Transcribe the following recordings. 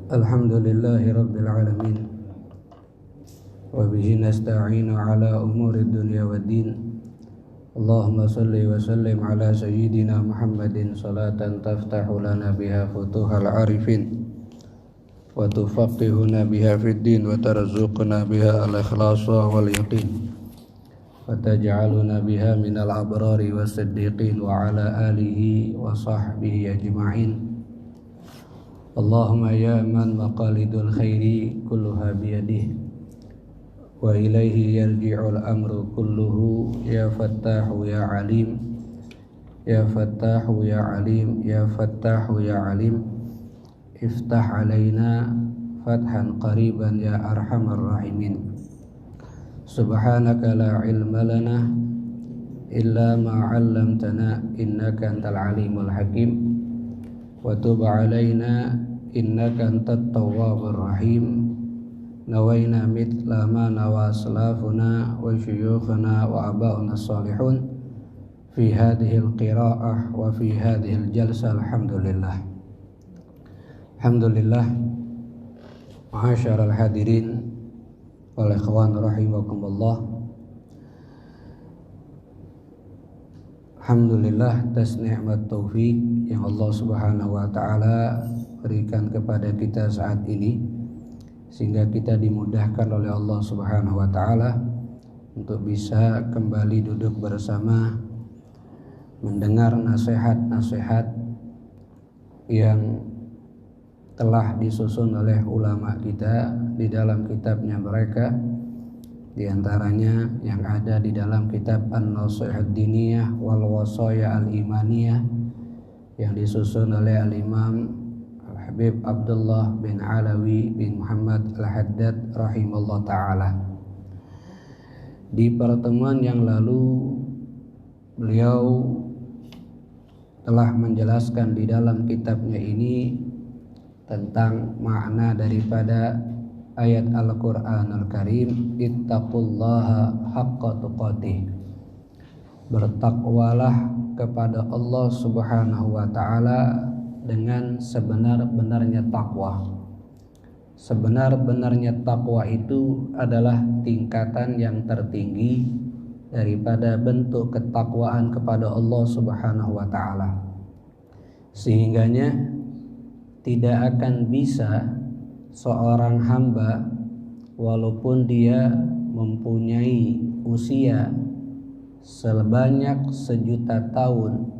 Alhamdulillahi Rabbil Alamin. Wa bihi nasta'inu ala umuri dunya wa din. Allahumma salli wa sallim ala sayyidina Muhammadin salatan taftahu lana biha futuhal arifin wa tufaqihuna biha fid din wa tarzuqna biha al-ikhlasa wal yaqin wa taj'aluna biha minal abrari was siddiqin wa ala alihi wa sahbihi ajma'in. Allahumma ya man maqalidul khairi kulluha biyadih wa ilaihi yarji'ul amru kulluhu ya fattahu ya alim ya fattahu ya alim ya fattahu ya alim iftah alaina fathan qariban ya arhamar rahimin. Subhanaka la ilma lana illa ma 'allamtana innaka antal alimul hakim wa tub alaina innaka antat tawwabur rahim. Nawaina mithla ma nawa salafuna wa syuyukhuna wa abauna salihun fi hadhihi al-qira'ah wa fi hadhihi al-jalsah. Alhamdulillah ma'asyiral hadirin wal ikhwan rahimakumullah. Alhamdulillah atas nikmat taufik yang Allah Subhanahu wa taala berikan kepada kita saat ini, sehingga kita dimudahkan oleh Allah Subhanahu wa taala untuk bisa kembali duduk bersama mendengar nasihat-nasihat yang telah disusun oleh ulama kita di dalam kitabnya mereka. Di antaranya yang ada di dalam kitab An-Nasihat Diniyah wal Wasaya Al-Imaniyah yang disusun oleh Al-Imam Al-Habib Abdullah bin Alawi bin Muhammad Al-Haddad rahimahullah ta'ala. Di pertemuan yang lalu beliau telah menjelaskan di dalam kitabnya ini tentang makna daripada ayat Al-Quran Al-Karim, ittaqullaha haqqa tuqatih, bertakwalah kepada Allah Subhanahu wa ta'ala dengan sebenar-benarnya takwa. Sebenar-benarnya takwa itu adalah tingkatan yang tertinggi daripada bentuk ketakwaan kepada Allah Subhanahu wa ta'ala, sehingganya tidak akan bisa seorang hamba walaupun dia mempunyai usia sebanyak 1.000.000 tahun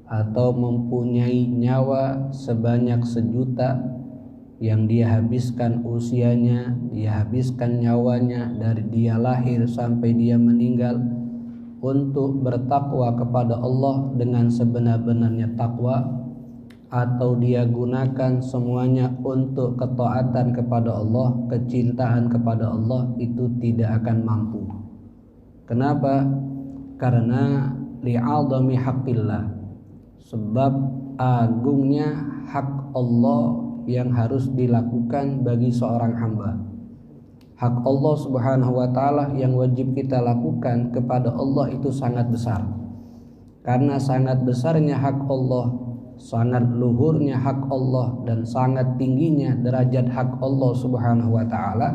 atau mempunyai nyawa sebanyak 1.000.000 yang dia habiskan usianya, dia habiskan nyawanya dari dia lahir sampai dia meninggal untuk bertakwa kepada Allah dengan sebenar-benarnya takwa, atau dia gunakan semuanya untuk ketaatan kepada Allah, kecintaan kepada Allah, itu tidak akan mampu. Kenapa? Karena li'adami haqqillah, sebab agungnya hak Allah yang harus dilakukan bagi seorang hamba. Hak Allah Subhanahu wa ta'ala yang wajib kita lakukan kepada Allah itu sangat besar. Karena sangat besarnya hak Allah, sangat luhurnya hak Allah, dan sangat tingginya derajat hak Allah Subhanahu wa ta'ala,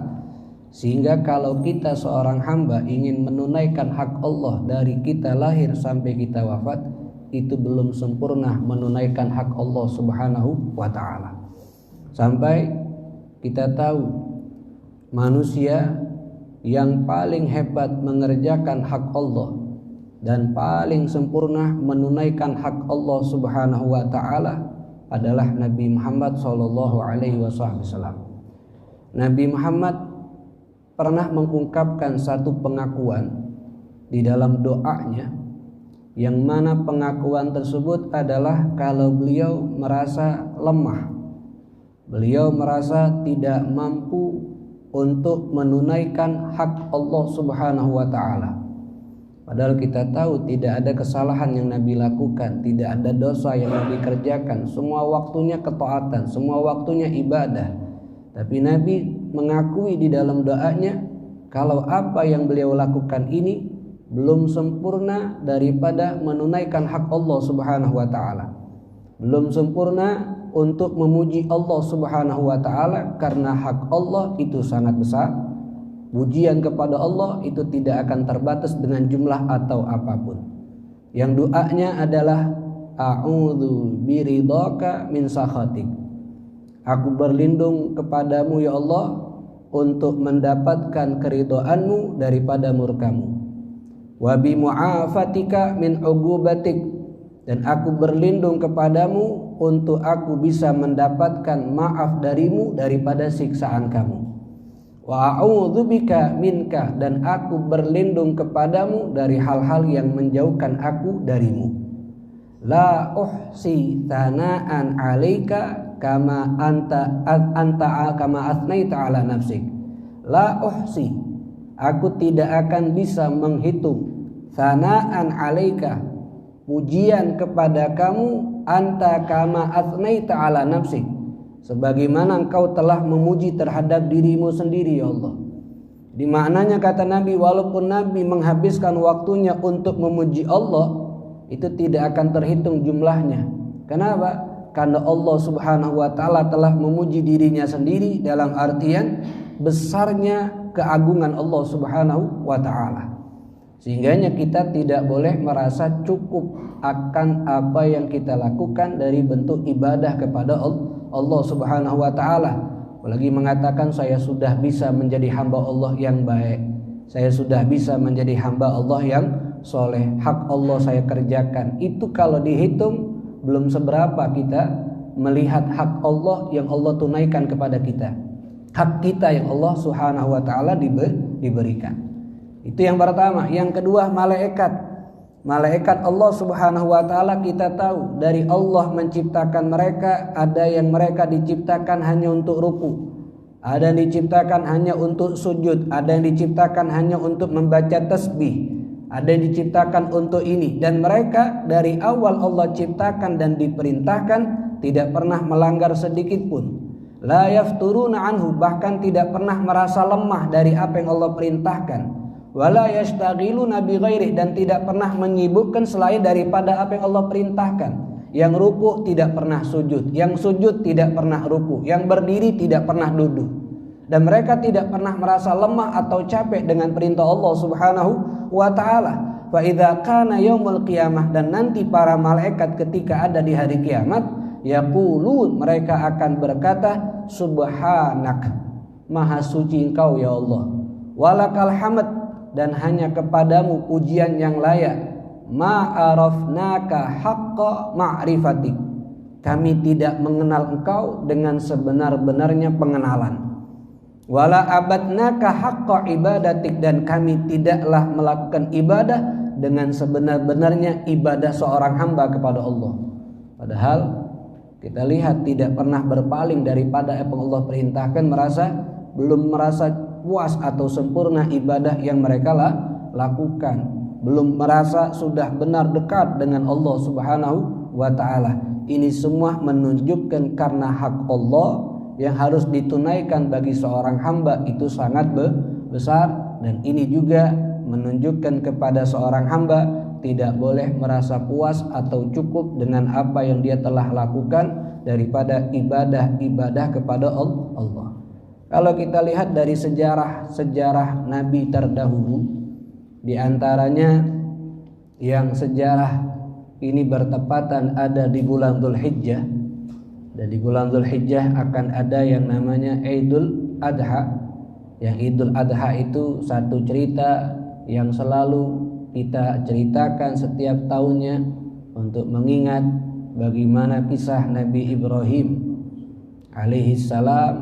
sehingga kalau kita seorang hamba ingin menunaikan hak Allah dari kita lahir sampai kita wafat, itu belum sempurna menunaikan hak Allah Subhanahu wa ta'ala. Sampai kita tahu manusia yang paling hebat mengerjakan hak Allah dan paling sempurna menunaikan hak Allah Subhanahu wa ta'ala adalah Nabi Muhammad sallallahu alaihi wasallam. Nabi Muhammad pernah mengungkapkan satu pengakuan di dalam doanya, yang mana pengakuan tersebut adalah kalau beliau merasa lemah, beliau merasa tidak mampu untuk menunaikan hak Allah Subhanahu wa ta'ala. Padahal kita tahu tidak ada kesalahan yang Nabi lakukan, tidak ada dosa yang Nabi kerjakan, semua waktunya ketaatan, semua waktunya ibadah. Tapi Nabi mengakui di dalam doanya kalau apa yang beliau lakukan ini belum sempurna daripada menunaikan hak Allah Subhanahu wa ta'ala, belum sempurna untuk memuji Allah Subhanahu wa taala karena hak Allah itu sangat besar. Pujian kepada Allah itu tidak akan terbatas dengan jumlah atau apapun. Yang doanya adalah a'udzu biridhaka min sakhatik. Aku berlindung kepadamu ya Allah untuk mendapatkan keridhaanmu daripada murkamu. Wa bi mu'afatika min ugubatik, dan aku berlindung kepadamu untuk aku bisa mendapatkan maaf darimu daripada siksaan kamu. Wa a'udzubika minka, dan aku berlindung kepadamu dari hal-hal yang menjauhkan aku darimu. La uhsi thana'an 'alaika kama anta kama athnaita 'ala nafsik. La uhsi, aku tidak akan bisa menghitung thana'an 'alaika, pujian kepada kamu, anta kama athnaita 'ala nafsik, sebagaimana engkau telah memuji terhadap dirimu sendiri ya Allah. Di maknanya kata Nabi, walaupun Nabi menghabiskan waktunya untuk memuji Allah, itu tidak akan terhitung jumlahnya. Kenapa? Karena Allah Subhanahu wa taala telah memuji dirinya sendiri, dalam artian besarnya keagungan Allah Subhanahu wa taala. Sehingganya kita tidak boleh merasa cukup akan apa yang kita lakukan dari bentuk ibadah kepada Allah Subhanahu wa taala. Apalagi mengatakan saya sudah bisa menjadi hamba Allah yang baik, saya sudah bisa menjadi hamba Allah yang soleh, hak Allah saya kerjakan. Itu kalau dihitung belum seberapa kita melihat hak Allah yang Allah tunaikan kepada kita, hak kita yang Allah Subhanahu wa taala diberikan. Itu yang pertama. Yang kedua, malaikat Allah Subhanahu wa taala, kita tahu dari Allah menciptakan mereka, ada yang mereka diciptakan hanya untuk ruku, ada yang diciptakan hanya untuk sujud, ada yang diciptakan hanya untuk membaca tasbih, ada yang diciptakan untuk ini. Dan mereka dari awal Allah ciptakan dan diperintahkan tidak pernah melanggar sedikit pun. La yafturuna anhu, bahkan tidak pernah merasa lemah dari apa yang Allah perintahkan. Wala yastaghiluna bi ghairi, dan tidak pernah menyibukkan selain daripada apa yang Allah perintahkan. Yang ruku tidak pernah sujud, yang sujud tidak pernah ruku, yang berdiri tidak pernah duduk. Dan mereka tidak pernah merasa lemah atau capek dengan perintah Allah Subhanahu wa taala. Fa idza kana yaumul qiyamah, dan nanti para malaikat ketika ada di hari kiamat, yaqulun, mereka akan berkata, subhanak, maha suci engkau ya Allah, walakal hamd, dan hanya kepadamu pujian yang layak, ma'arafnaka haqqa ma'rifatik, kami tidak mengenal engkau dengan sebenar-benarnya pengenalan. Wala abadnaka haqqa ibadatik, dan kami tidaklah melakukan ibadah dengan sebenar-benarnya ibadah seorang hamba kepada Allah. Padahal kita lihat tidak pernah berpaling daripada apa yang Allah perintahkan, belum merasa puas atau sempurna ibadah yang mereka lakukan, belum merasa sudah benar dekat dengan Allah Subhanahu wa taala. Ini semua menunjukkan karena hak Allah yang harus ditunaikan bagi seorang hamba itu sangat besar, dan ini juga menunjukkan kepada seorang hamba tidak boleh merasa puas atau cukup dengan apa yang dia telah lakukan daripada ibadah kepada Allah. Kalau kita lihat dari sejarah Nabi terdahulu, di antaranya yang sejarah ini bertepatan ada di bulan Dzulhijjah. Dan di bulan Dzulhijjah akan ada yang namanya Idul Adha. Yang Idul Adha itu satu cerita yang selalu kita ceritakan setiap tahunnya untuk mengingat bagaimana kisah Nabi Ibrahim alaihissalam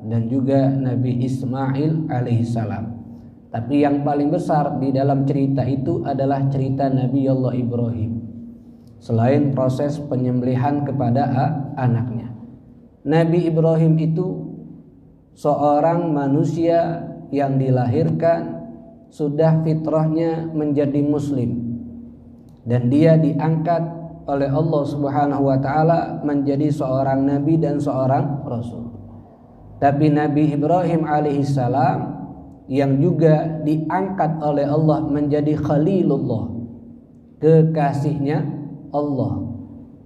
dan juga Nabi Ismail alaihissalam. Tapi yang paling besar di dalam cerita itu adalah cerita Nabi Allah Ibrahim. Selain proses penyembelihan kepada anaknya, Nabi Ibrahim itu seorang manusia yang dilahirkan sudah fitrahnya menjadi muslim, dan dia diangkat oleh Allah Subhanahu wa taala menjadi seorang nabi dan seorang rasul. Tapi Nabi Ibrahim alaihissalam yang juga diangkat oleh Allah menjadi Khalilullah, kekasihnya Allah.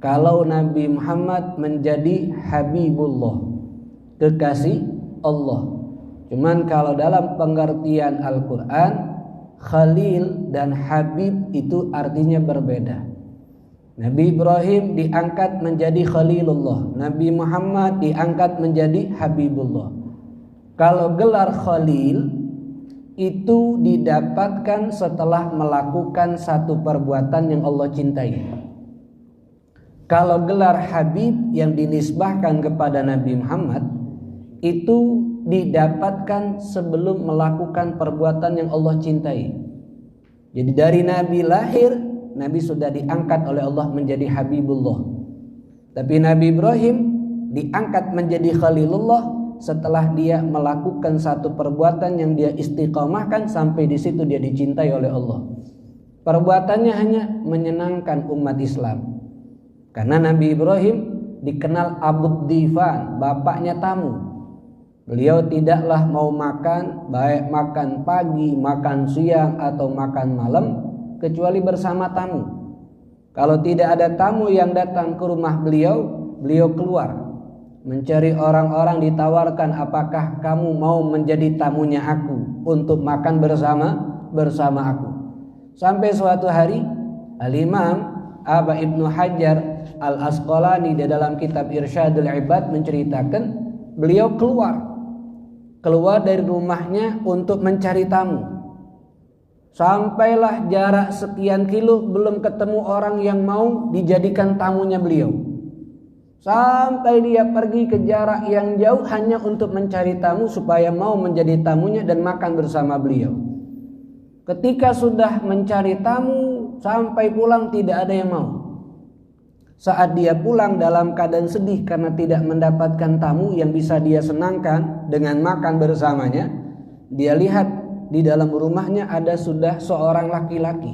kalau Nabi Muhammad menjadi Habibullah, kekasih Allah. Cuman kalau dalam pengertian Al-Quran, Khalil dan Habib itu artinya berbeda. Nabi Ibrahim diangkat menjadi Khalilullah, Nabi Muhammad diangkat menjadi Habibullah. Kalau gelar Khalil itu didapatkan setelah melakukan satu perbuatan yang Allah cintai. Kalau gelar Habib yang dinisbahkan kepada Nabi Muhammad itu didapatkan sebelum melakukan perbuatan yang Allah cintai. Jadi dari Nabi lahir, Nabi sudah diangkat oleh Allah menjadi Habibullah. Tapi Nabi Ibrahim diangkat menjadi Khalilullah setelah dia melakukan satu perbuatan yang dia istiqomahkan sampai di situ dia dicintai oleh Allah. Perbuatannya hanya menyenangkan umat Islam. Karena Nabi Ibrahim dikenal Abud Difan, bapaknya tamu. Beliau tidaklah mau makan, baik makan pagi, makan siang atau makan malam, kecuali bersama tamu. Kalau tidak ada tamu yang datang ke rumah beliau, beliau keluar mencari orang-orang, ditawarkan, apakah kamu mau menjadi tamunya aku untuk makan bersama aku. Sampai suatu hari Al-Imam Aba Ibnu Hajar Al-Asqalani di dalam kitab Irsyadul Ibad menceritakan, beliau keluar dari rumahnya untuk mencari tamu. Sampailah jarak sekian kilo belum ketemu orang yang mau dijadikan tamunya beliau. Sampai dia pergi ke jarak yang jauh hanya untuk mencari tamu supaya mau menjadi tamunya dan makan bersama beliau. Ketika sudah mencari tamu sampai pulang tidak ada yang mau. Saat dia pulang dalam keadaan sedih karena tidak mendapatkan tamu yang bisa dia senangkan dengan makan bersamanya, dia lihat di dalam rumahnya ada sudah seorang laki-laki.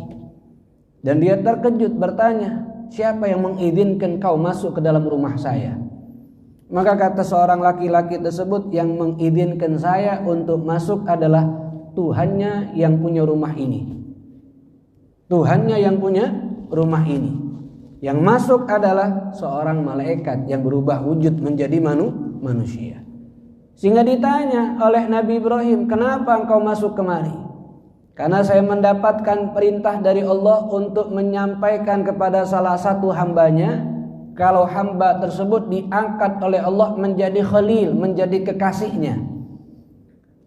Dan dia terkejut bertanya, siapa yang mengizinkan kau masuk ke dalam rumah saya? Maka kata seorang laki-laki tersebut, yang mengizinkan saya untuk masuk adalah Tuhannya yang punya rumah ini. Tuhannya yang punya rumah ini. Yang masuk adalah seorang malaikat yang berubah wujud menjadi manusia. Sehingga ditanya oleh Nabi Ibrahim, kenapa engkau masuk kemari? Karena saya mendapatkan perintah dari Allah untuk menyampaikan kepada salah satu hambanya, kalau hamba tersebut diangkat oleh Allah menjadi Khalil, menjadi kekasihnya.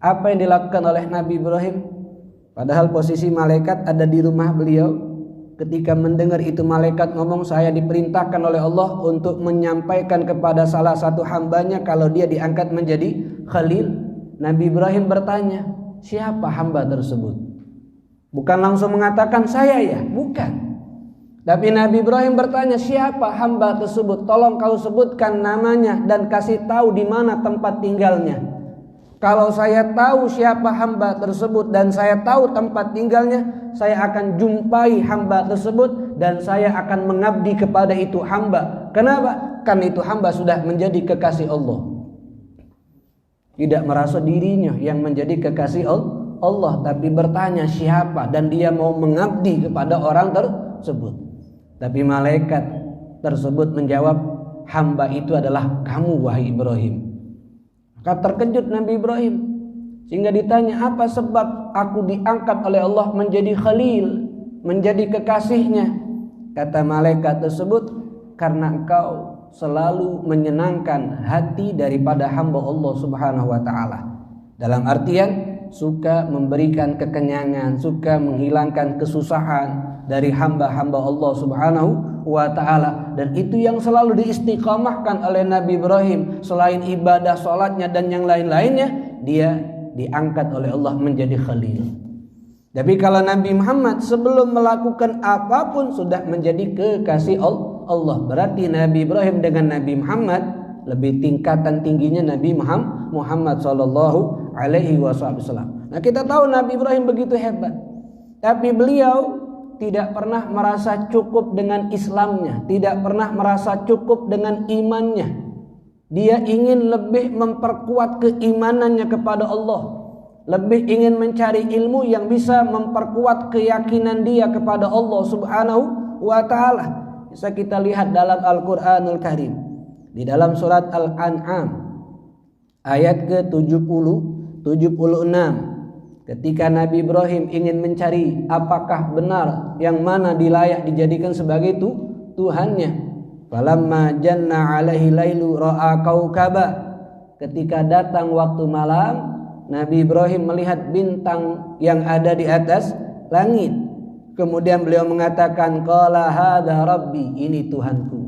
Apa yang dilakukan oleh Nabi Ibrahim? Padahal posisi malaikat ada di rumah beliau. Ketika mendengar itu malaikat ngomong, saya diperintahkan oleh Allah untuk menyampaikan kepada salah satu hambanya kalau dia diangkat menjadi Khalil. Nabi Ibrahim bertanya, siapa hamba tersebut? Bukan langsung mengatakan saya ya, bukan. Tapi Nabi Ibrahim bertanya, siapa hamba tersebut? Tolong kau sebutkan namanya dan kasih tahu di mana tempat tinggalnya. Kalau saya tahu siapa hamba tersebut dan saya tahu tempat tinggalnya, saya akan jumpai hamba tersebut dan saya akan mengabdi kepada itu hamba. Kenapa? Karena itu hamba sudah menjadi kekasih Allah. Tidak merasa dirinya yang menjadi kekasih Allah, tapi bertanya siapa dan dia mau mengabdi kepada orang tersebut. Tapi malaikat tersebut menjawab, hamba itu adalah kamu wahai Ibrahim. Maka terkejut Nabi Ibrahim, sehingga ditanya, apa sebab aku diangkat oleh Allah menjadi Khalil, menjadi kekasihnya? Kata malaikat tersebut, karena engkau selalu menyenangkan hati daripada hamba Allah Subhanahu wa ta'ala. Dalam artian suka memberikan kekenyangan, suka menghilangkan kesusahan dari hamba-hamba Allah Subhanahu wa ta'ala. Dan itu yang selalu diistiqamahkan oleh Nabi Ibrahim. Selain ibadah sholatnya dan yang lain-lainnya, dia diangkat oleh Allah menjadi Khalil. Tapi kalau Nabi Muhammad sebelum melakukan apapun sudah menjadi kekasih Allah. Berarti Nabi Ibrahim dengan Nabi Muhammad lebih tingkatan tingginya Nabi Muhammad sallallahu alaihi wasallam. Nah, kita tahu Nabi Ibrahim begitu hebat. Tapi beliau tidak pernah merasa cukup dengan Islamnya, tidak pernah merasa cukup dengan imannya. Dia ingin lebih memperkuat keimanannya kepada Allah, lebih ingin mencari ilmu yang bisa memperkuat keyakinan dia kepada Allah Subhanahu wa ta'ala. Bisa kita lihat dalam Al-Qur'anul Karim. Di dalam surat Al-An'am ayat ke-70, 76. Ketika Nabi Ibrahim ingin mencari apakah benar yang mana dilayak dijadikan sebagai Tuhannya. Falamma janna alaihi lailu ra'a kaukaba. Ketika datang waktu malam, Nabi Ibrahim melihat bintang yang ada di atas langit. Kemudian beliau mengatakan, qala hadza rabbi, ini Tuhanku.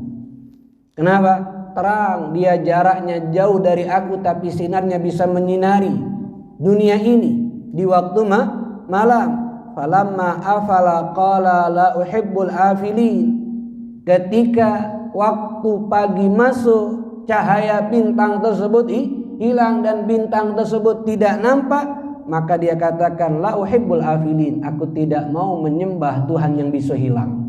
Kenapa? Terang, dia jaraknya jauh dari aku tapi sinarnya bisa menyinari dunia ini di waktu malam. Falamma afala qala la uhibbul afilin. Ketika waktu pagi masuk, cahaya bintang tersebut hilang dan bintang tersebut tidak nampak, maka dia katakan la uhibbul afilin, aku tidak mau menyembah Tuhan yang bisa hilang.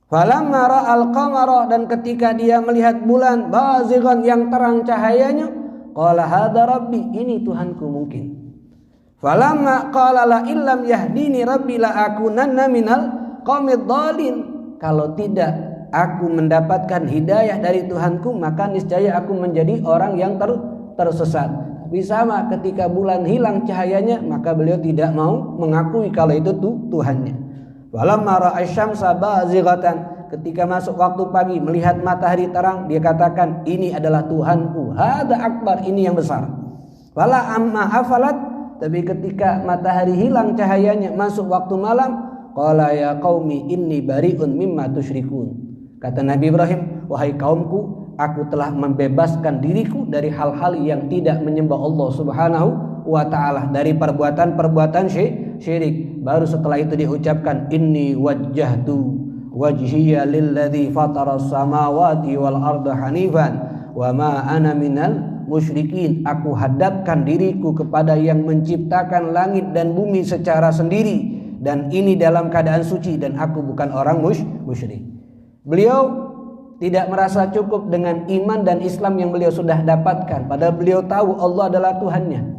Falamma ra'al qamara, dan ketika dia melihat bulan bazighan yang terang cahayanya, qala hadza rabbi, ini Tuhanku mungkin. Falamma qala la illam yahdini rabbi la akunanna minal qaumid dhalin, kalau tidak aku mendapatkan hidayah dari Tuhanku maka niscaya aku menjadi orang yang tersesat. Tapi sama, ketika bulan hilang cahayanya maka beliau tidak mau mengakui kalau itu Tuhannya. Walamma ra'a syamsa bazighatan, ketika masuk waktu pagi melihat matahari terang, dia katakan ini adalah Tuhanku, hadza akbar, ini yang besar. Wala amma afalat, tapi ketika matahari hilang cahayanya masuk waktu malam, qala ya qaumi inni bari'un mimma tusyrikun. Kata Nabi Ibrahim, wahai kaumku, aku telah membebaskan diriku dari hal-hal yang tidak menyembah Allah Subhanahu wa ta'ala, dari perbuatan-perbuatan syirik. Baru setelah itu diucapkan inni wajjahtu wajhiya lilladzi fataras samawati wal arda hanifan wa ma ana minal musyrikin. Aku hadapkan diriku kepada yang menciptakan langit dan bumi secara sendiri, dan ini dalam keadaan suci, dan aku bukan orang musyrik. Beliau tidak merasa cukup dengan iman dan Islam yang beliau sudah dapatkan, padahal beliau tahu Allah adalah Tuhannya.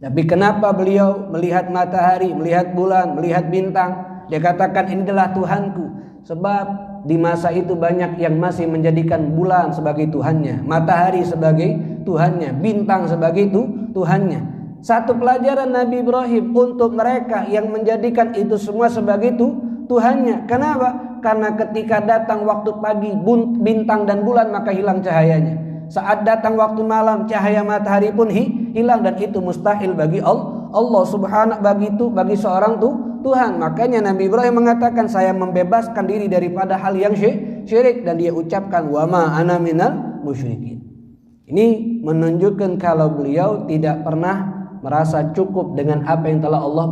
Tapi kenapa beliau melihat matahari, melihat bulan, melihat bintang, dia katakan ini adalah Tuhanku? Sebab di masa itu banyak yang masih menjadikan bulan sebagai Tuhannya, matahari sebagai Tuhannya, bintang sebagai Tuhannya. Satu pelajaran Nabi Ibrahim untuk mereka yang menjadikan itu semua sebagai Tuhannya. Kenapa? Karena ketika datang waktu pagi bintang dan bulan maka hilang cahayanya. Saat datang waktu malam cahaya matahari pun hilang, dan itu mustahil bagi Allah Subhanahu bagi seorang Tuhan. Makanya Nabi Ibrahim mengatakan saya membebaskan diri daripada hal yang syirik, dan dia ucapkan wa ma ana minal musyrikin. Ini menunjukkan kalau beliau tidak pernah merasa cukup dengan apa yang telah Allah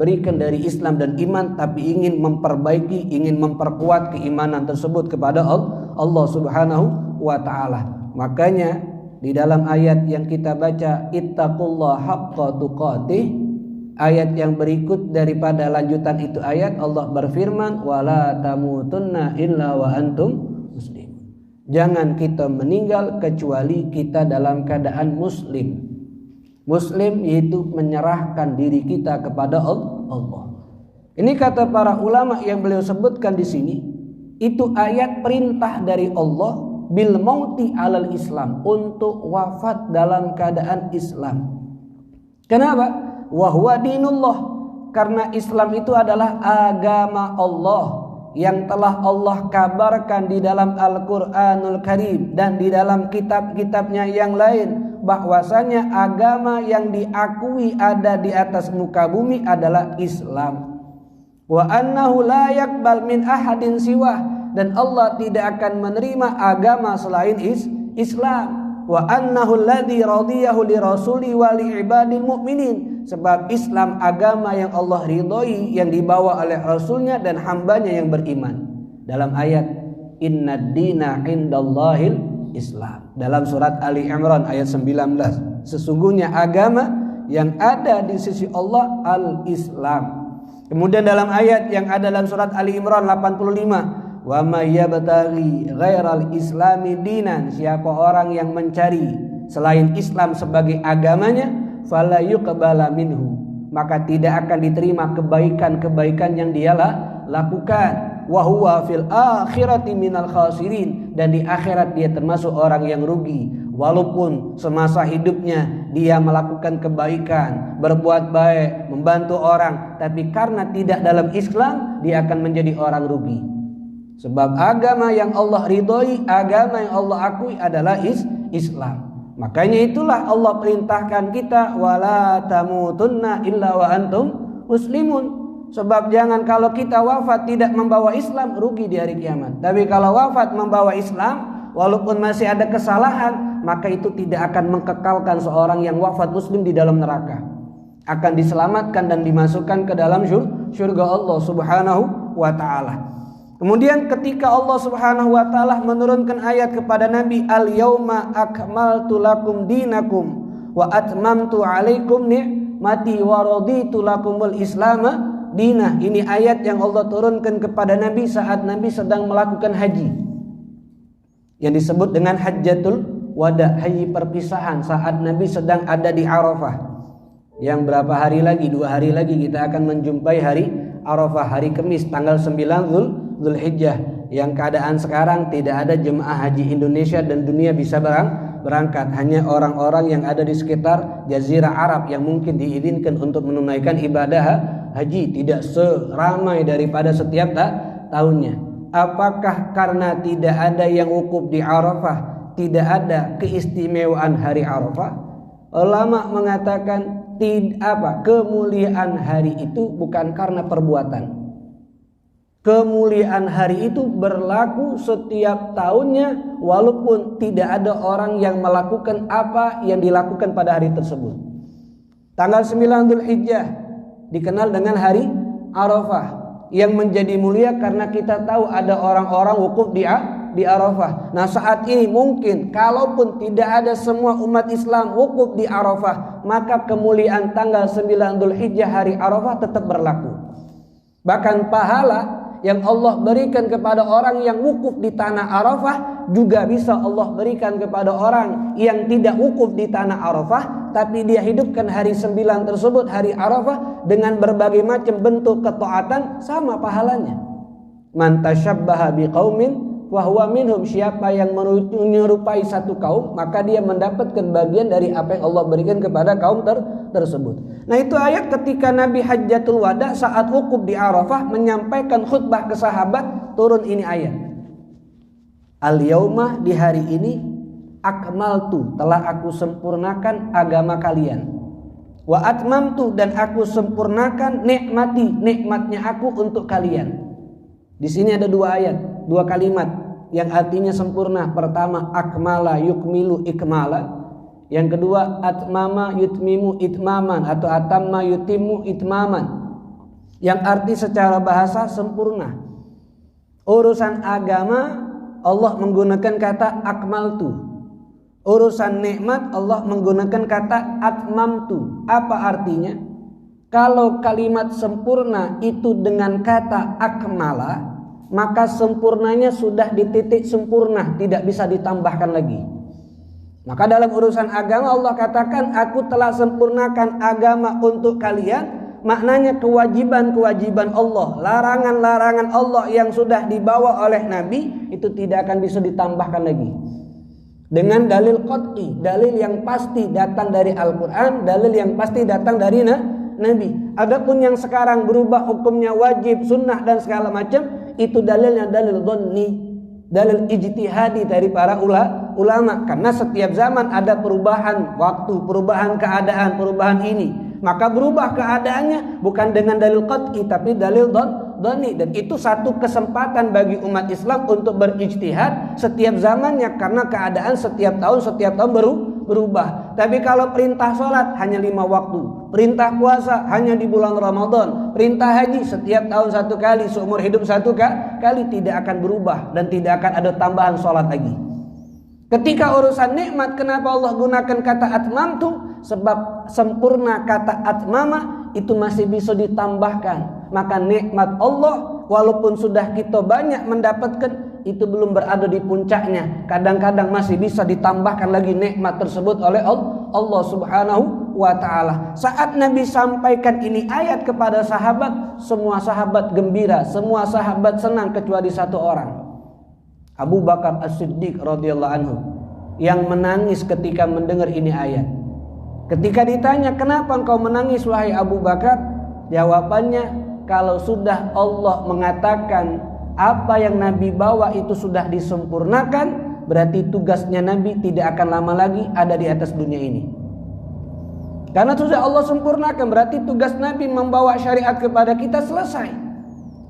berikan dari Islam dan iman, tapi ingin memperbaiki, ingin memperkuat keimanan tersebut kepada Allah Subhanahu wa ta'ala. Makanya di dalam ayat yang kita baca ittaqullaha haqqa tuqatih, ayat yang berikut daripada lanjutan itu ayat, Allah berfirman wala tamutunna illa wa antum muslim. Jangan kita meninggal kecuali kita dalam keadaan muslim. Muslim yaitu menyerahkan diri kita kepada Allah. Ini kata para ulama yang beliau sebutkan di sini, itu ayat perintah dari Allah bil mauti alal Islam, untuk wafat dalam keadaan Islam. Kenapa? Wa huwa dinullah, karena Islam itu adalah agama Allah yang telah Allah kabarkan di dalam Al-Qur'anul Karim dan di dalam kitab-kitabnya yang lain, bahwasanya agama yang diakui ada di atas muka bumi adalah Islam. Wa annahu la yaqbal min ahadin siwah, dan Allah tidak akan menerima agama selain Islam. Wa annahu alladzi radiyahu li rasuli wa li ibadil mu'minin, sebab Islam agama yang Allah ridhoi, yang dibawa oleh Rasulnya dan hambanya yang beriman. Dalam ayat innad dina indallahil Islam, dalam surat Ali Imran ayat 19, sesungguhnya agama yang ada di sisi Allah al-Islam. Kemudian dalam ayat yang ada dalam surat Ali Imran 85, wa may yabtaghi ghairal islami dinan, siapa orang yang mencari selain Islam sebagai agamanya, fala yuqbala minhu, maka tidak akan diterima kebaikan-kebaikan yang dia lakukan. wa huwa fil akhirati minal khasirin, dan di akhirat dia termasuk orang yang rugi. Walaupun semasa hidupnya dia melakukan kebaikan, berbuat baik, membantu orang, tapi karena tidak dalam Islam dia akan menjadi orang rugi. Sebab agama yang Allah ridhoi, agama yang Allah akui adalah Islam. Makanya itulah Allah perintahkan kita wala tamutunna illa wa antum muslimun. Sebab jangan kalau kita wafat tidak membawa Islam, rugi di hari kiamat. Tapi kalau wafat membawa Islam, walaupun masih ada kesalahan, maka itu tidak akan mengekalkan seorang yang wafat muslim di dalam neraka. Akan diselamatkan dan dimasukkan ke dalam surga Allah Subhanahu wa ta'ala. Kemudian ketika Allah Subhanahu wa ta'ala menurunkan ayat kepada Nabi, al-yauma akmaltu lakum dinakum wa atmamtu alaikum ni'mati wa raditu lakumul islama dinah. Ini ayat yang Allah turunkan kepada Nabi saat Nabi sedang melakukan haji, yang disebut dengan hajjatul wada, haji perpisahan, saat Nabi sedang ada di Arafah. Yang berapa hari lagi, 2 hari lagi kita akan menjumpai hari Arafah, hari Kamis tanggal 9 Zulhijjah, yang keadaan sekarang tidak ada jemaah haji Indonesia dan dunia bisa berangkat. Hanya orang-orang yang ada di sekitar Jazirah Arab yang mungkin diizinkan untuk menunaikan ibadah haji, tidak seramai daripada setiap tahunnya. Apakah karena tidak ada yang wukuf di Arafah, tidak ada keistimewaan hari Arafah? Ulama mengatakan kemuliaan hari itu bukan karena perbuatan. Kemuliaan hari itu berlaku setiap tahunnya, walaupun tidak ada orang yang melakukan apa yang dilakukan pada hari tersebut. Tanggal 9 Dzulhijjah dikenal dengan hari Arafah, yang menjadi mulia karena kita tahu ada orang-orang wukuf di Arafah. Nah, saat ini mungkin kalaupun tidak ada semua umat Islam wukuf di Arafah, maka kemuliaan tanggal 9 Dzulhijjah hari Arafah tetap berlaku. Bahkan pahala yang Allah berikan kepada orang yang wukuf di tanah Arafah juga bisa Allah berikan kepada orang yang tidak wukuf di tanah Arafah, tapi dia hidupkan hari 9 tersebut, hari Arafah, dengan berbagai macam bentuk ketaatan, sama pahalanya. Man tasyabbaha biqaumin wa huwa minhum, siapa yang menyerupai satu kaum, maka dia mendapatkan bagian dari apa yang Allah berikan kepada kaum tersebut. Nah, itu ayat ketika Nabi Hajjatul Wada saat wukuf di Arafah menyampaikan khutbah ke sahabat, turun ini ayat. Al-yauma, di hari ini, akmaltu, telah aku sempurnakan agama kalian. Wa atmamtu, dan aku sempurnakan nikmati, nikmatnya aku untuk kalian. Di sini ada 2 ayat, 2 kalimat yang artinya sempurna. Pertama, akmala yukmilu ikmala. Yang kedua, atmama yutmimu itmaman atau atamma yutimu itmaman, yang arti secara bahasa sempurna. Urusan agama Allah menggunakan kata akmaltu. Urusan nikmat Allah menggunakan kata atmamtu. Apa artinya? Kalau kalimat sempurna itu dengan kata akmala, maka sempurnanya sudah di titik sempurna, tidak bisa ditambahkan lagi. Maka dalam urusan agama Allah katakan, aku telah sempurnakan agama untuk kalian. Maknanya kewajiban-kewajiban Allah, larangan-larangan Allah yang sudah dibawa oleh Nabi, itu tidak akan bisa ditambahkan lagi. Dengan dalil qat'i, dalil yang pasti datang dari Al-Quran, dalil yang pasti datang dari Nabi. Adapun yang sekarang berubah hukumnya wajib, sunnah dan segala macam, itu dalilnya dalil dhanni, dalil ijtihadi dari para ulama. Karena setiap zaman ada perubahan waktu, perubahan keadaan, perubahan ini. Maka berubah keadaannya bukan dengan dalil qat'i, tapi dalil dhanni. Dan itu satu kesempatan bagi umat Islam untuk berijtihad setiap zamannya, karena keadaan setiap tahun berubah. Tapi kalau perintah sholat hanya 5 waktu, perintah puasa hanya di bulan Ramadan, perintah haji setiap tahun 1 kali, seumur hidup 1 kali, tidak akan berubah dan tidak akan ada tambahan sholat lagi. Ketika urusan nikmat, kenapa Allah gunakan kata atmamtu? Sebab sempurna kata atmama itu masih bisa ditambahkan. Maka nikmat Allah walaupun sudah kita banyak mendapatkan, itu belum berada di puncaknya. Kadang-kadang masih bisa ditambahkan lagi nikmat tersebut oleh Allah Subhanahu wa ta'ala. Saat Nabi sampaikan ini ayat kepada sahabat, semua sahabat gembira, semua sahabat senang kecuali satu orang, Abu Bakar As-Siddiq radhiyallahu anhu, yang menangis ketika mendengar ini ayat. Ketika ditanya, kenapa engkau menangis wahai Abu Bakar? Jawabannya, kalau sudah Allah mengatakan apa yang Nabi bawa itu sudah disempurnakan, berarti tugasnya Nabi tidak akan lama lagi ada di atas dunia ini. Karena sudah Allah sempurnakan, berarti tugas Nabi membawa syariat kepada kita selesai.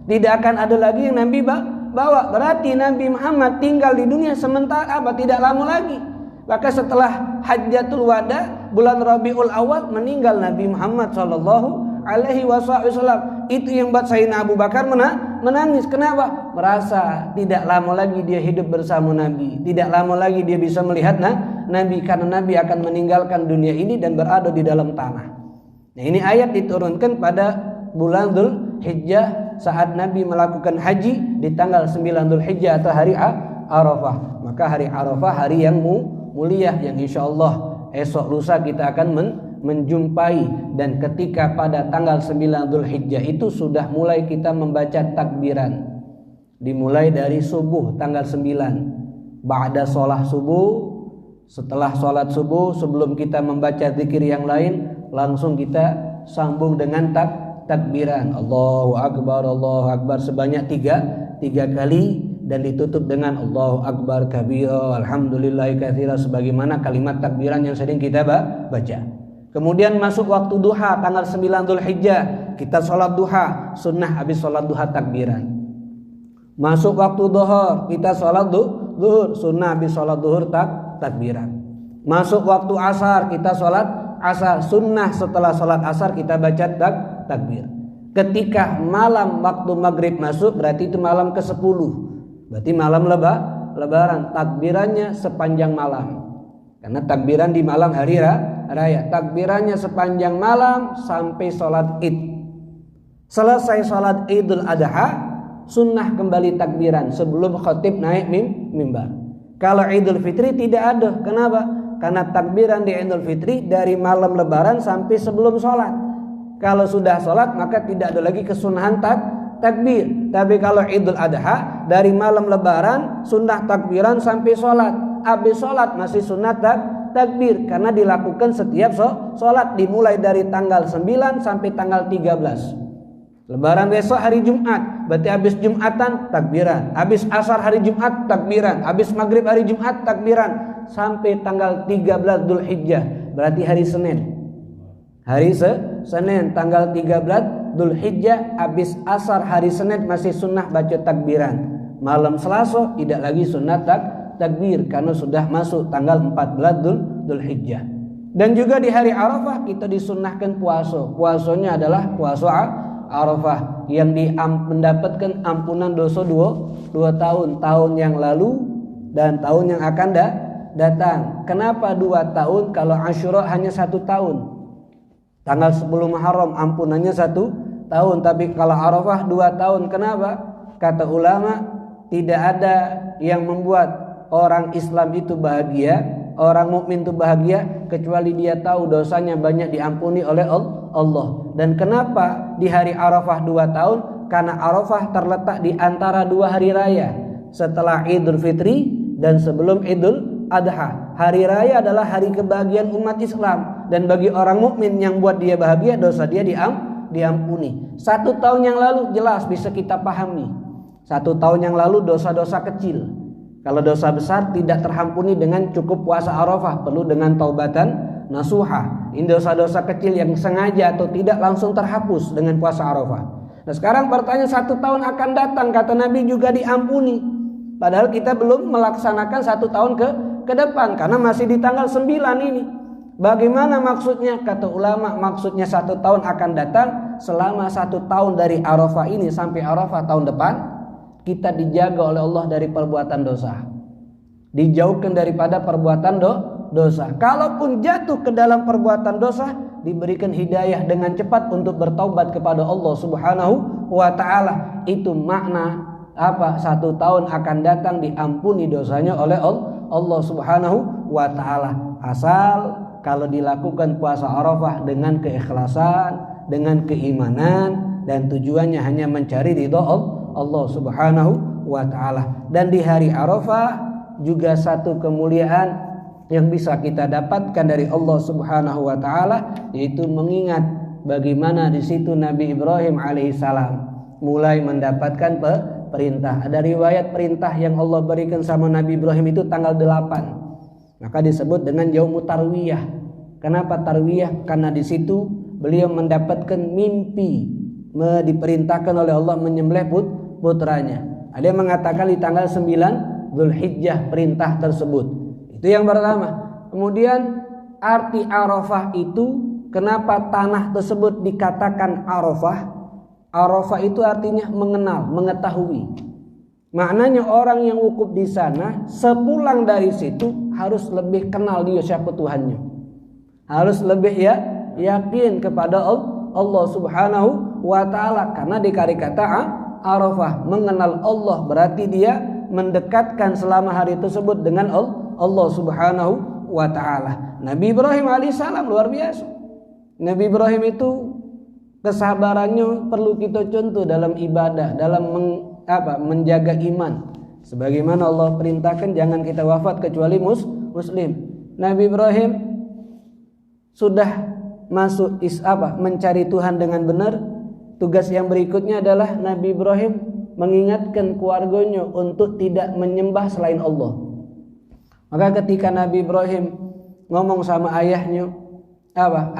Tidak akan ada lagi yang Nabi bawa. Berarti Nabi Muhammad tinggal di dunia sementara tidak lama lagi. Maka setelah Hajjatul Wada, bulan Rabiul Awal, meninggal Nabi Muhammad SAW. Itu yang buat Sayyidina Abu Bakar menangis. Kenapa? Merasa tidak lama lagi dia hidup bersama Nabi, tidak lama lagi dia bisa melihat Nabi, karena Nabi akan meninggalkan dunia ini dan berada di dalam tanah. Nah, ini ayat diturunkan pada bulan Dzulhijjah saat Nabi melakukan haji di tanggal 9 Dzulhijjah atau hari Arafah. Maka hari Arafah hari yang mulia, yang insya Allah esok lusa kita akan menjumpai. Dan ketika pada tanggal 9 Dzulhijjah itu sudah mulai kita membaca takbiran, dimulai dari subuh tanggal 9, ba'da sholat subuh. Setelah sholat subuh, sebelum kita membaca zikir yang lain, langsung kita sambung dengan takbiran Allahu Akbar sebanyak tiga kali, dan ditutup dengan Allahu Akbar kabira alhamdulillahi katsira, sebagaimana kalimat takbiran yang sering kita baca. Kemudian masuk waktu duha tanggal 9 Dzulhijjah, kita sholat duha, sunnah habis sholat duha takbiran. Masuk waktu zuhur, kita sholat zuhur, sunnah habis sholat zuhur takbiran. Masuk waktu asar, kita sholat asar, sunnah setelah sholat asar kita baca takbir. Ketika malam waktu maghrib masuk, berarti itu malam ke-10, berarti malam lebaran, takbirannya sepanjang malam. Karena takbiran di malam hari raya, takbirannya sepanjang malam sampai sholat id. Selesai sholat Idul Adha, sunnah kembali takbiran sebelum khatib naik mimbar. Kalau Idul Fitri tidak ada. Kenapa? Karena takbiran di Idul Fitri dari malam lebaran sampai sebelum sholat. Kalau sudah sholat maka tidak ada lagi kesunahan takbir. Tapi kalau Idul Adha dari malam lebaran sunnah takbiran sampai sholat. Habis sholat masih sunnah takbir, karena dilakukan setiap sholat, dimulai dari tanggal 9 sampai tanggal 13. Lebaran besok hari Jumat, berarti habis Jumatan takbiran, habis asar hari Jumat takbiran, habis maghrib hari Jumat takbiran, sampai tanggal 13 Dzulhijjah, berarti hari Senin. Hari Senin tanggal 13 Dzulhijjah, habis asar hari Senin masih sunnah baca takbiran. Malam Selasa tidak lagi sunnah takbir karena sudah masuk tanggal 14 Dzulhijjah. Dan juga di hari Arafah kita disunnahkan puasa. Puasanya adalah puasa Arafah yang mendapatkan ampunan dosa dua tahun yang lalu dan tahun yang akan datang. Kenapa 2 tahun kalau Asyura hanya 1 tahun? Tanggal 10 Muharram ampunannya 1 tahun, tapi kalau Arafah 2 tahun. Kenapa? Kata ulama, tidak ada yang membuat orang Islam itu bahagia, orang mukmin itu bahagia, kecuali dia tahu dosanya banyak diampuni oleh Allah. Dan kenapa di hari Arafah 2 tahun? Karena Arafah terletak di antara 2 hari raya, setelah Idul Fitri dan sebelum Idul Adha. Hari raya adalah hari kebahagiaan umat Islam, dan bagi orang mukmin yang buat dia bahagia, dosa dia diampuni. 1 tahun yang lalu jelas bisa kita pahami. 1 tahun yang lalu dosa-dosa kecil. Kalau dosa besar tidak terhampuni dengan cukup puasa Arafah, perlu dengan taubatan nasuha. Ini dosa-dosa kecil yang sengaja atau tidak langsung terhapus dengan puasa Arafah. Nah sekarang pertanyaan 1 tahun akan datang, kata Nabi juga diampuni. Padahal kita belum melaksanakan 1 tahun ke depan karena masih di tanggal 9 ini. Bagaimana maksudnya? Kata ulama, maksudnya 1 tahun akan datang selama 1 tahun dari Arafah ini sampai Arafah tahun depan, kita dijaga oleh Allah dari perbuatan dosa, dijauhkan daripada perbuatan dosa. Kalaupun jatuh ke dalam perbuatan dosa, diberikan hidayah dengan cepat untuk bertaubat kepada Allah Subhanahu wa ta'ala. Itu makna apa? 1 tahun akan datang diampuni dosanya oleh Allah Subhanahu wa ta'ala, asal kalau dilakukan puasa Arafah dengan keikhlasan, dengan keimanan, dan tujuannya hanya mencari ridha Allah Subhanahu wa ta'ala. Dan di hari Arafah juga satu kemuliaan yang bisa kita dapatkan dari Allah Subhanahu wa ta'ala, yaitu mengingat bagaimana di situ Nabi Ibrahim alaihissalam mulai mendapatkan perintah. Ada riwayat perintah yang Allah berikan sama Nabi Ibrahim itu tanggal 8. Maka disebut dengan Yaumut Tarwiyah. Kenapa Tarwiyah? Karena di situ beliau mendapatkan mimpi diperintahkan oleh Allah menyembelih putranya. Ada yang mengatakan di tanggal 9 Dzulhijjah perintah tersebut. Itu yang pertama. Kemudian arti Arafah itu, kenapa tanah tersebut dikatakan Arafah? Arafah itu artinya mengenal, mengetahui. Maknanya orang yang wukuf di sana sepulang dari situ harus lebih kenal dia siapa Tuhannya. Harus lebih yakin kepada Allah Subhanahu wa ta'ala. Karena dikali kata Arafah, mengenal Allah, berarti dia mendekatkan selama hari tersebut dengan Allah Subhanahu wa ta'ala. Nabi Ibrahim alaihissalam luar biasa. Nabi Ibrahim itu kesabarannya perlu kita contoh dalam ibadah, dalam menjaga iman. Sebagaimana Allah perintahkan jangan kita wafat kecuali muslim. Nabi Ibrahim sudah masuk mencari Tuhan dengan benar. Tugas yang berikutnya adalah Nabi Ibrahim mengingatkan keluarganya untuk tidak menyembah selain Allah. Maka ketika Nabi Ibrahim ngomong sama ayahnya,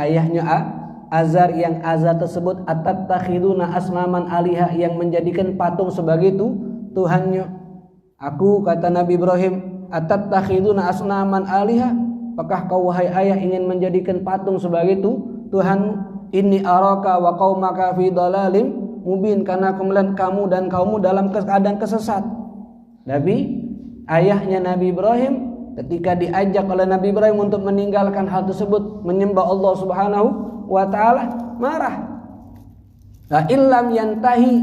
ayahnya Azar, yang Azar tersebut atattakhiduna asnaman aliha, yang menjadikan patung sebagai Tuhannya. Aku, kata Nabi Ibrahim, atattakhiduna asnaman aliha, apakah kau wahai ayah ingin menjadikan patung sebagai Tuhan? Inni araka wa qaumaka fi dhalalim mubin, karena aku melihat kamu dan kaummu dalam keadaan kesesat. Nabi, ayahnya Nabi Ibrahim, ketika diajak oleh Nabi Ibrahim untuk meninggalkan hal tersebut, menyembah Allah Subhanahu wa ta'ala, marah. La illam yantahi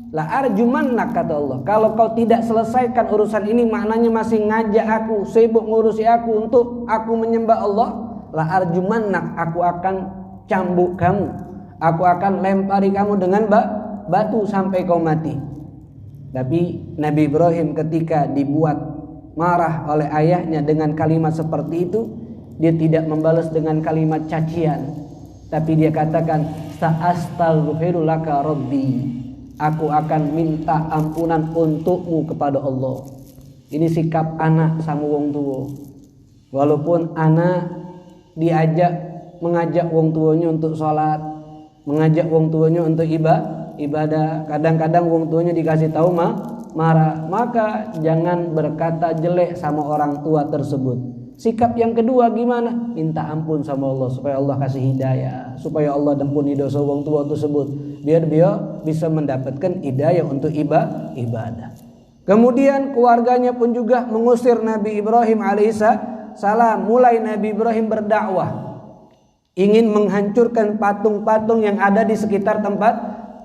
la arjumannak, kata Allah. Kalau kau tidak selesaikan urusan ini, maknanya masih ngajak aku, sibuk ngurusi aku untuk aku menyembah Allah, la arjumannak, aku akan cambuk kamu, aku akan lempari kamu dengan batu sampai kau mati. Tapi Nabi Ibrahim ketika dibuat marah oleh ayahnya dengan kalimat seperti itu, dia tidak membalas dengan kalimat cacian, tapi dia katakan, sa'astaghfiru laka rabbi, aku akan minta ampunan untukmu kepada Allah. Ini sikap anak sama wong tua. Walaupun anak mengajak wong tuanya untuk sholat, mengajak wong tuanya untuk ibadah, kadang-kadang wong tuanya dikasih tahu marah, maka jangan berkata jelek sama orang tua tersebut. Sikap yang kedua gimana? Minta ampun sama Allah supaya Allah kasih hidayah, supaya Allah ampuni dosa wong tua tersebut, biar dia bisa mendapatkan hidayah untuk ibadah. Kemudian keluarganya pun juga mengusir Nabi Ibrahim alaihissalam. Mulai Nabi Ibrahim berdakwah, ingin menghancurkan patung-patung yang ada di sekitar tempat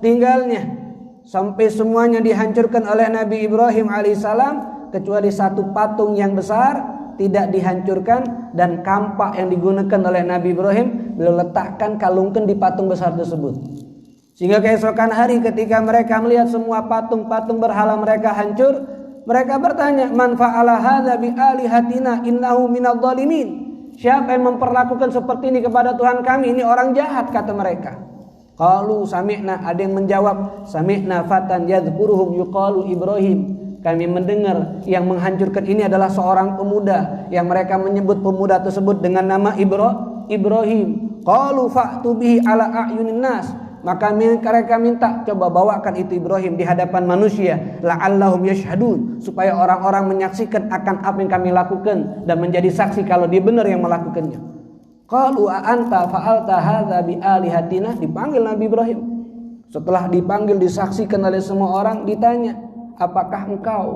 tinggalnya, sampai semuanya dihancurkan oleh Nabi Ibrahim alaihissalam, kecuali satu patung yang besar tidak dihancurkan, dan kampak yang digunakan oleh Nabi Ibrahim beliau letakkan, kalungkan di patung besar tersebut. Sehingga keesokan hari ketika mereka melihat semua patung-patung berhala mereka hancur, mereka bertanya, man fa'ala hadza bi alihatina innahu minadh dhalimin. Siapa yang memperlakukan seperti ini kepada Tuhan kami? Ini orang jahat, kata mereka. Qalu sami'na, ada yang menjawab, sami'na fatan yadhkuruhum yuqalu Ibrahim. Kami mendengar yang menghancurkan ini adalah seorang pemuda, yang mereka menyebut pemuda tersebut dengan nama Ibrahim. Qalu fa'tu bihi ala a'yunin nas. Maka mereka minta, coba bawakan itu Ibrahim di hadapan manusia, la'allahum yashhadun, supaya orang-orang menyaksikan akan apa yang kami lakukan dan menjadi saksi kalau dia benar yang melakukannya. Qalu a'anta fa'alta hadza bi alihatina. Dipanggil Nabi Ibrahim. Setelah dipanggil, disaksikan oleh semua orang, ditanya, apakah engkau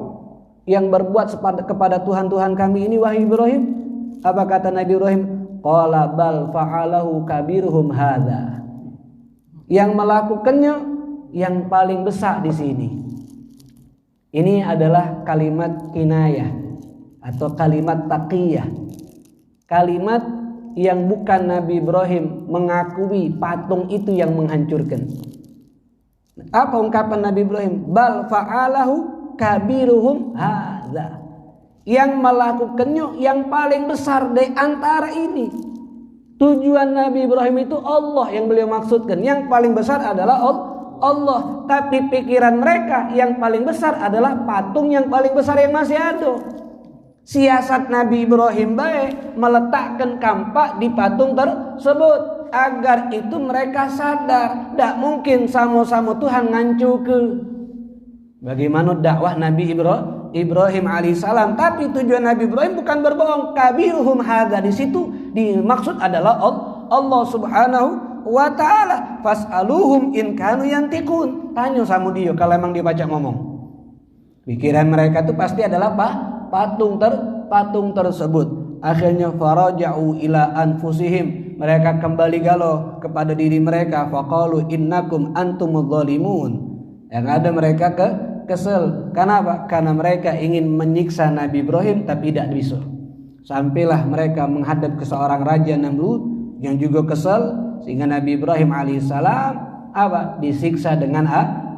yang berbuat kepada Tuhan-Tuhan kami ini, wahai Ibrahim? Apa kata Nabi Ibrahim? Qala bal fa'alahu kabiruhum hadza. Yang melakukannya yang paling besar di sini. Ini adalah kalimat kinayah atau kalimat taqiyah. Kalimat yang bukan Nabi Ibrahim mengakui patung itu yang menghancurkan. Apa ungkapan Nabi Ibrahim? Bal fa'alahu kabiruhum hadza. Yang melakukannya yang paling besar dari antara ini. Tujuan Nabi Ibrahim itu Allah yang beliau maksudkan. Yang paling besar adalah Allah. Tapi pikiran mereka yang paling besar adalah patung yang paling besar yang masih ada. Siasat Nabi Ibrahim baik meletakkan kampak di patung tersebut agar itu mereka sadar tidak mungkin sama-sama Tuhan ngancuke. Bagaimana dakwah Nabi Ibrahim alaihissalam. Tapi tujuan Nabi Ibrahim bukan berbohong. Kabiruhum hadza, di situ dimaksud adalah Allah subhanahu wa ta'ala. Fas'aluhum in kanu yantikun. Tanya sama dia kalau emang dia baca ngomong. Pikiran mereka itu pasti adalah patung tersebut. Akhirnya faraja'u ila anfusihim, mereka kembali galau kepada diri mereka. Faqalu innakum antumudz zalimun. Yang ada mereka kesel. Kenapa? Karena mereka ingin menyiksa Nabi Ibrahim tapi tidak bisa. Sampailah mereka menghadap ke seorang raja Namrud yang juga kesel, sehingga Nabi Ibrahim alaihissalam disiksa dengan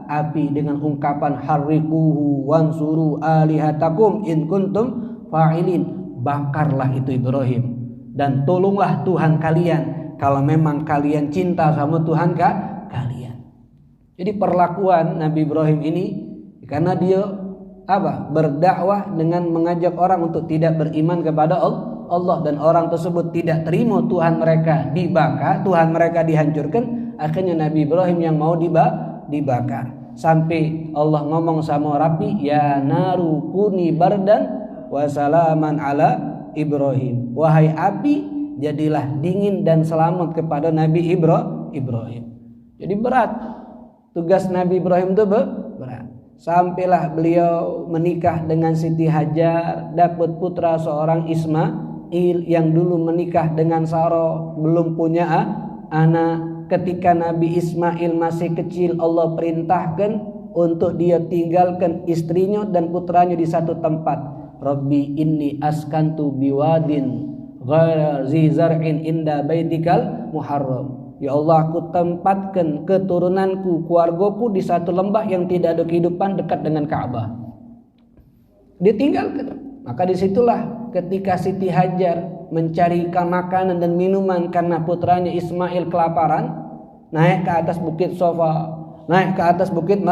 api dengan ungkapan harriquhu wansuru alihatakum in kuntum fa'ilin. Bakarlah itu Ibrahim dan tolonglah Tuhan kalian kalau memang kalian cinta sama Tuhan kalian. Jadi perlakuan Nabi Ibrahim ini karena dia berdakwah dengan mengajak orang untuk tidak beriman kepada Allah, dan orang tersebut tidak terima Tuhan mereka dibakar, Tuhan mereka dihancurkan. Akhirnya Nabi Ibrahim yang mau dibakar. Sampai Allah ngomong sama Rabbi, ya naru kuni bardan wa salaman ala Ibrahim. Wahai api, jadilah dingin dan selamat kepada Nabi Ibrahim. Jadi berat tugas Nabi Ibrahim itu berat. Sampailah beliau menikah dengan Siti Hajar, dapat putra seorang Ismail yang dulu menikah dengan Sarah, belum punya anak. Ketika Nabi Ismail masih kecil, Allah perintahkan untuk dia tinggalkan istrinya dan putranya di satu tempat. Rabbi inni askantu biwadin ghaira zi zar'in inda baitikal muharram. Ya Allah, aku tempatkan keturunanku, keluargaku di satu lembah yang tidak ada kehidupan dekat dengan Ka'bah. Dia tinggalkan. Maka disitulah ketika Siti Hajar mencari makanan dan minuman karena putranya Ismail kelaparan, naik ke atas bukit Sofa, naik ke atas bukit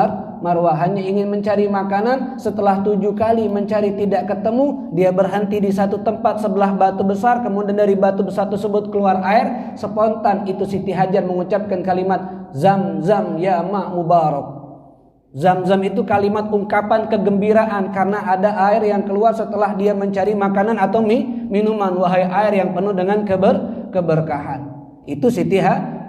Marwah, hanya ingin mencari makanan. Setelah 7 kali mencari tidak ketemu, dia berhenti di satu tempat sebelah batu besar. Kemudian dari batu besar tersebut keluar air. Spontan itu Siti Hajar mengucapkan kalimat Zam-zam ya ma mubarak. Zam-zam itu kalimat ungkapan kegembiraan karena ada air yang keluar setelah dia mencari makanan atau minuman. Wahai air yang penuh dengan keberkahan. Itu Siti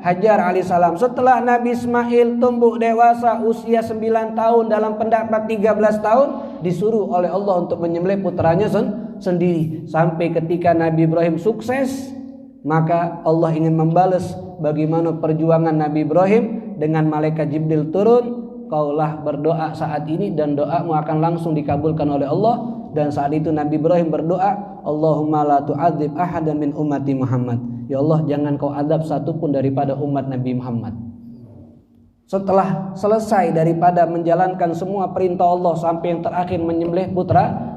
Hajar alaihissalam. Setelah Nabi Ismail tumbuh dewasa usia 9 tahun, dalam pendapat 13 tahun, disuruh oleh Allah untuk menyembelih putranya sendiri. Sampai ketika Nabi Ibrahim sukses, maka Allah ingin membalas bagaimana perjuangan Nabi Ibrahim dengan malaikat Jibril turun. Kaulah berdoa saat ini dan doamu akan langsung dikabulkan oleh Allah. Dan saat itu Nabi Ibrahim berdoa, Allahumma la tu'adzib ahadan min ummati Muhammad. Ya Allah, jangan kau adab satupun daripada umat Nabi Muhammad. Setelah selesai daripada menjalankan semua perintah Allah sampai yang terakhir menyembelih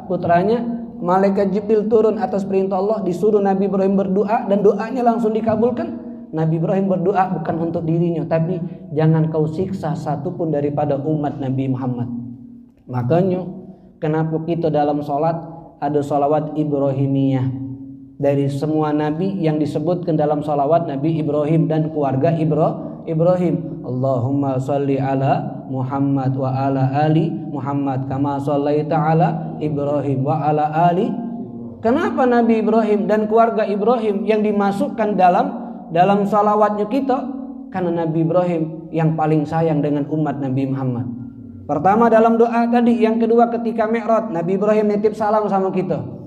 putranya, malaikat Jibril turun atas perintah Allah, disuruh Nabi Ibrahim berdoa dan doanya langsung dikabulkan. Nabi Ibrahim berdoa bukan untuk dirinya, tapi jangan kau siksa satupun daripada umat Nabi Muhammad. Makanya kenapa kita dalam sholat ada sholawat Ibrahimiyah. Dari semua nabi yang disebutkan dalam sholawat Nabi Ibrahim dan keluarga Ibrahim. Allahumma sholli ala Muhammad wa ala ali Muhammad kama shollaita ala Ibrahim wa ala ali. Kenapa Nabi Ibrahim dan keluarga Ibrahim yang dimasukkan dalam sholawatnya kita? Karena Nabi Ibrahim yang paling sayang dengan umat Nabi Muhammad. Pertama dalam doa tadi, yang kedua ketika Mi'raj, Nabi Ibrahim nitip salam sama kita.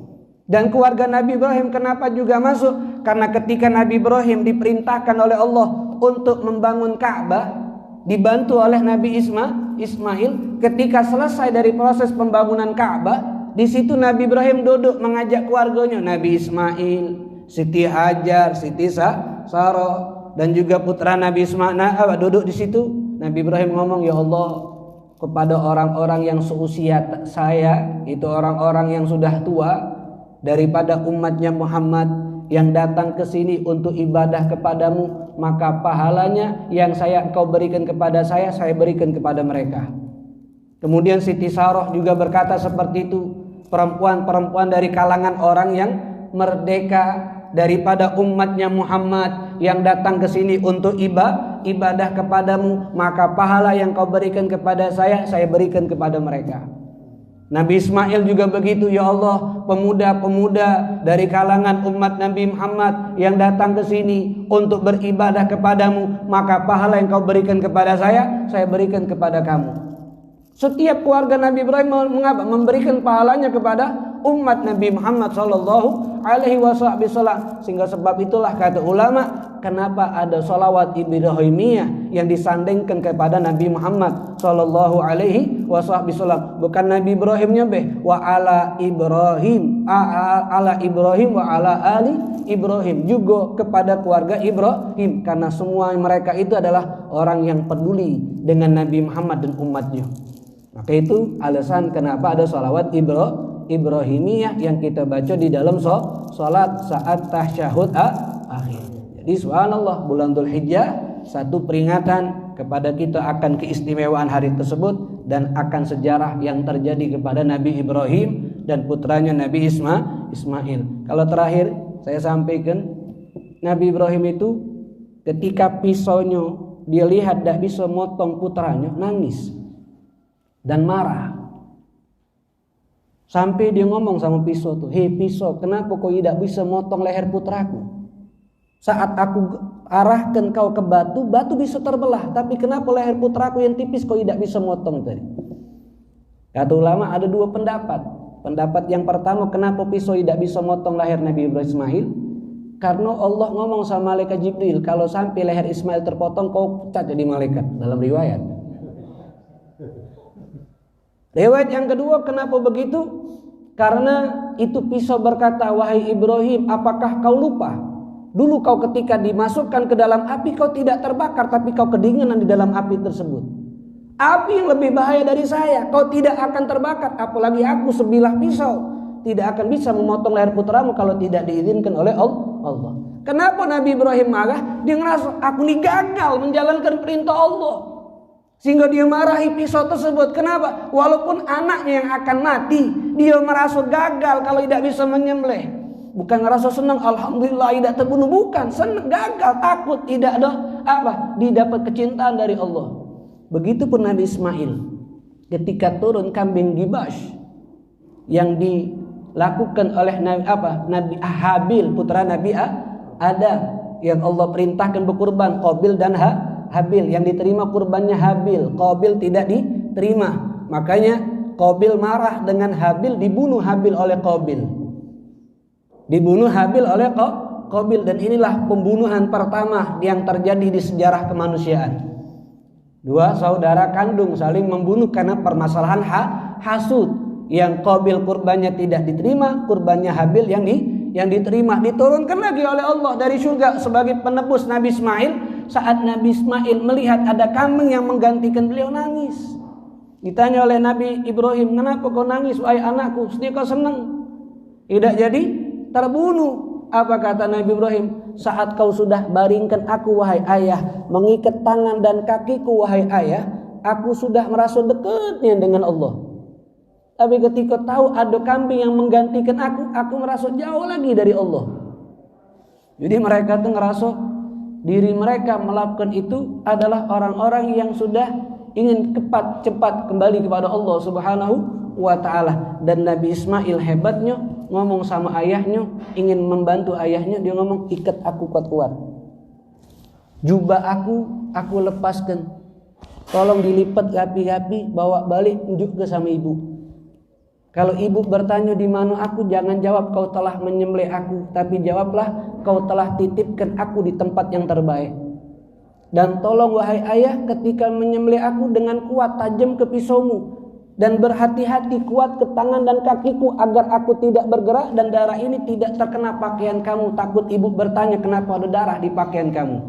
Dan keluarga Nabi Ibrahim kenapa juga masuk? Karena ketika Nabi Ibrahim diperintahkan oleh Allah untuk membangun Ka'bah, dibantu oleh Nabi Ismail. Ketika selesai dari proses pembangunan Ka'bah, di situ Nabi Ibrahim duduk mengajak keluarganya, Nabi Ismail, Siti Hajar, Siti Sarah, dan juga putra Nabi Ismail duduk di situ. Nabi Ibrahim ngomong, ya Allah, kepada orang-orang yang seusia saya, itu orang-orang yang sudah tua daripada umatnya Muhammad yang datang ke sini untuk ibadah kepadamu, maka pahalanya yang engkau berikan kepada saya berikan kepada mereka. Kemudian Siti Sarah juga berkata seperti itu, perempuan-perempuan dari kalangan orang yang merdeka daripada umatnya Muhammad yang datang ke sini untuk ibadah kepadamu, maka pahala yang kau berikan kepada saya berikan kepada mereka. Nabi Ismail juga begitu, ya Allah, pemuda-pemuda dari kalangan umat Nabi Muhammad yang datang ke sini untuk beribadah kepadamu, maka pahala yang kau berikan kepada saya berikan kepada kamu. Setiap keluarga Nabi Ibrahim memberikan pahalanya kepada umat Nabi Muhammad sallallahu alaihi wasallam. Sehingga sebab itulah kata ulama, kenapa ada salawat Ibrahimiyah yang disandingkan kepada Nabi Muhammad sallallahu alaihi wasallam. Bukan Nabi Ibrahimnya wa ala Ibrahim, ala Ibrahim wa ala ali Ibrahim, juga kepada keluarga Ibrahim, karena semua mereka itu adalah orang yang peduli dengan Nabi Muhammad dan umatnya. Maka itu alasan kenapa ada salawat Ibrahimiyah yang kita baca di dalam salat saat tasyahud akhir. Jadi subhanallah, bulan Dzulhijjah satu peringatan kepada kita akan keistimewaan hari tersebut dan akan sejarah yang terjadi kepada Nabi Ibrahim dan putranya Nabi Ismail. Kalau terakhir saya sampaikan, Nabi Ibrahim itu ketika pisaunya dia lihat tidak bisa motong putranya, nangis dan marah. Sampai dia ngomong sama pisau tuh, hei pisau, kenapa kau tidak bisa motong leher putraku? Saat aku arahkan kau ke batu, batu bisa terbelah, tapi kenapa leher putraku yang tipis kau tidak bisa motong tadi? Kata ulama ada dua pendapat. Pendapat yang pertama, kenapa pisau tidak bisa motong leher Nabi Ibrahim Ismail? Karena Allah ngomong sama malaikat Jibril, kalau sampai leher Ismail terpotong, kau pecat jadi malaikat, dalam riwayat. Riwayat yang kedua, kenapa begitu? Karena itu pisau berkata, wahai Ibrahim, apakah kau lupa? Dulu kau ketika dimasukkan ke dalam api, kau tidak terbakar, tapi kau kedinginan di dalam api tersebut. Api yang lebih bahaya dari saya, kau tidak akan terbakar. Apalagi aku sebilah pisau, tidak akan bisa memotong leher putramu kalau tidak diizinkan oleh Allah. Kenapa Nabi Ibrahim marah? Dia ngerasa, aku ini gagal menjalankan perintah Allah. Sehingga dia marahi pisau tersebut. Kenapa? Walaupun anaknya yang akan mati, dia merasa gagal kalau tidak bisa menyembelih. Bukan merasa senang, alhamdulillah tidak terbunuh, bukan, senang, gagal, takut, tidak ada didapat kecintaan dari Allah. Begitupun Nabi Ismail, ketika turun kambing Gibash yang dilakukan oleh Nabi Habil, putra Nabi Adam, yang Allah perintahkan berkurban, Qabil dan Habil, yang diterima kurbannya Habil, Qabil tidak diterima. Makanya Qabil marah dengan Habil, dibunuh Habil oleh Qabil. Dibunuh Habil oleh Qabil, dan inilah pembunuhan pertama yang terjadi di sejarah kemanusiaan. Dua saudara kandung saling membunuh karena permasalahan hasud. Yang Qabil kurbannya tidak diterima, kurbannya Habil yang diterima. Diturunkan lagi oleh Allah dari surga sebagai penebus Nabi Ismail. Saat Nabi Ismail melihat ada kambing yang menggantikan beliau, nangis. Ditanya oleh Nabi Ibrahim, kenapa kau nangis wahai anakku? Sedih kau senang tidak jadi terbunuh. Apa kata Nabi Ibrahim? Saat kau sudah baringkan aku wahai ayah, mengikat tangan dan kakiku wahai ayah, aku sudah merasa dekatnya dengan Allah. Tapi ketika tahu ada kambing yang menggantikan aku merasa jauh lagi dari Allah. Jadi mereka tuh ngerasa diri mereka melakukan itu adalah orang-orang yang sudah ingin cepat kembali kepada Allah Subhanahu wa ta'ala. Dan Nabi Ismail hebatnya ngomong sama ayahnya, ingin membantu ayahnya, dia ngomong, ikat aku kuat-kuat, jubah aku lepaskan, tolong dilipat rapi-rapi, bawa balik, tunjuk ke sama ibu. Kalau ibu bertanya di mana aku, jangan jawab kau telah menyembelih aku, tapi jawablah kau telah titipkan aku di tempat yang terbaik. Dan tolong wahai ayah, ketika menyembelih aku dengan kuat, tajam ke pisaumu, dan berhati-hati kuat ke tangan dan kakiku agar aku tidak bergerak dan darah ini tidak terkena pakaian kamu. Takut ibu bertanya kenapa ada darah di pakaian kamu.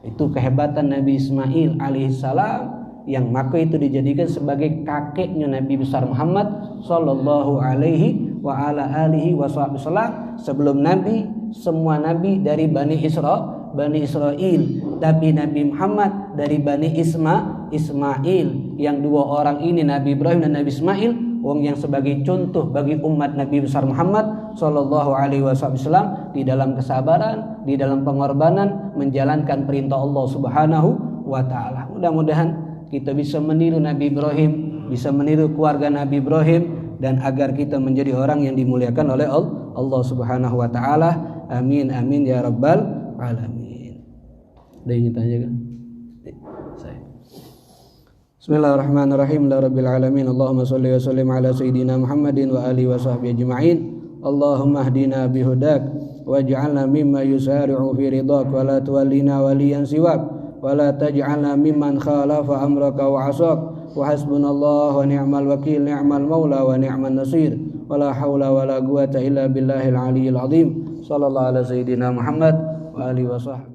Itu kehebatan Nabi Ismail alaihissalam, yang maka itu dijadikan sebagai kakeknya Nabi besar Muhammad sallallahu alaihi wa ala alihi wasallam. Sebelum Nabi, semua Nabi dari Bani Israel, tapi Nabi Muhammad dari Bani Ismail. Yang dua orang ini, Nabi Ibrahim dan Nabi Ismail, yang sebagai contoh bagi umat Nabi besar Muhammad sallallahu alaihi wasallam di dalam kesabaran, di dalam pengorbanan menjalankan perintah Allah Subhanahu wa taala. Mudah-mudahan kita bisa meniru Nabi Ibrahim, bisa meniru keluarga Nabi Ibrahim, dan agar kita menjadi orang yang dimuliakan oleh Allah Subhanahu wa taala. Amin amin ya rabbal alamin. Ada yang tanya kan? Saya. Bismillahirrahmanirrahim. Rabbil alamin. Allahumma shalli wa sallim ala sayyidina Muhammadin wa alihi wa sahbihi ajma'in. Allahumma hdina bihudak waj'alna mimma yusari'u fi ridhak wa la tuwallina waliyan siwak wa la taj'alna mimman khalafa amraka wa 'asak. Wa hasbunallahu wa ni'mal wakil, ni'mal maula wa ni'man nasir. Wa la haula wa la quwwata illa billahil aliyyil azim. Sallallahu ala sayyidina Muhammad wa alihi wa sahbihi.